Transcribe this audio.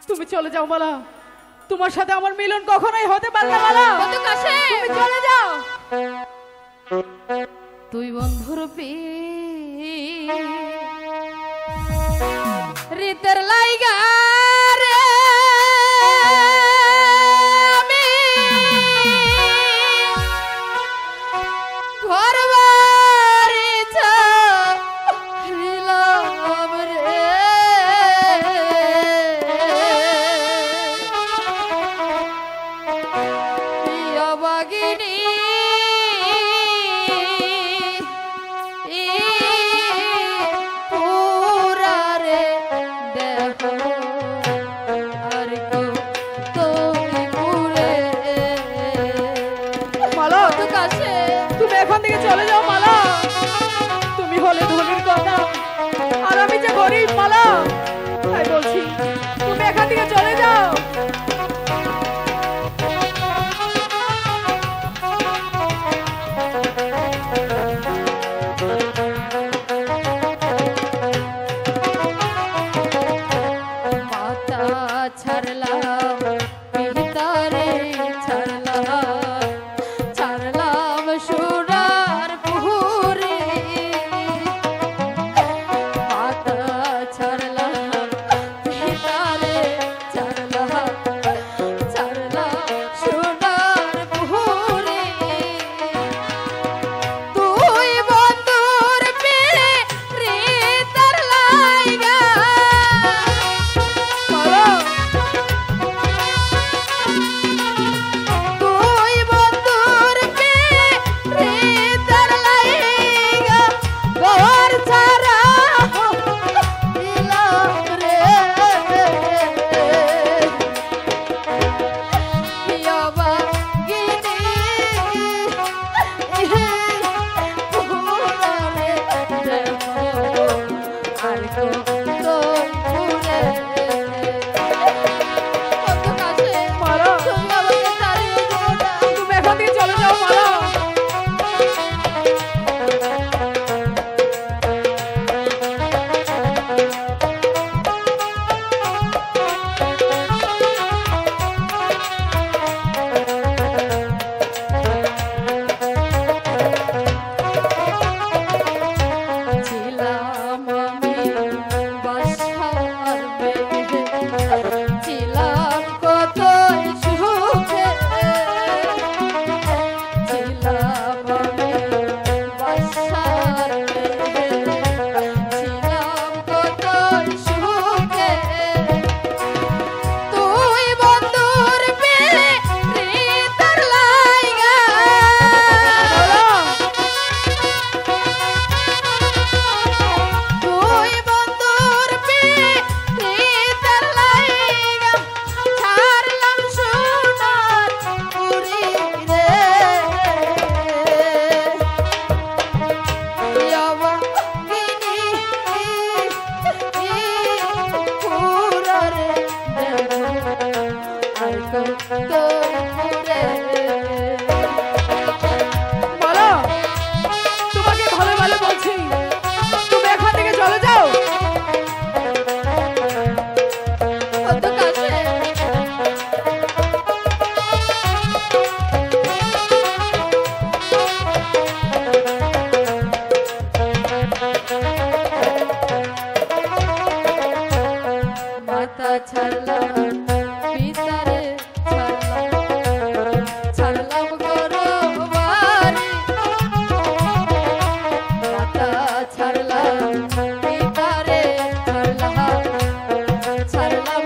তুমি চলে যাও মালা, তোমার সাথে আমার মিলন কখনোই হতে পারে না মালা। তুমি চলে যাও। তুই বন্ধুর পি রিতের লাইগা রে আমি ঘর বাড়ি ছাড়িলাম রে। প্রিয় ভগিনী তুমি এখান থেকে চলে যাও মালা। তুমি হলে ধনির কথা, আর আমি যে গরিব মালা। তাই বলছি তুমি এখান থেকে চলে যাও। মাতা ছাড়লাম পিতারে ছাড়লাম, ছাড়লাম সোনার পুরে। মাতা ছাড়লাম পিতারে ছাড়লাম, ছাড়লাম সোনার পুরে। তুই বন্ধুর পেয়ে রিতার লাইগা ছাড়লাম পিতারে ছাড়লাম, ছাড়লাম গরবারে। মাতা ছাড়লাম পিতারে ছাড়লাম, ছাড়লাম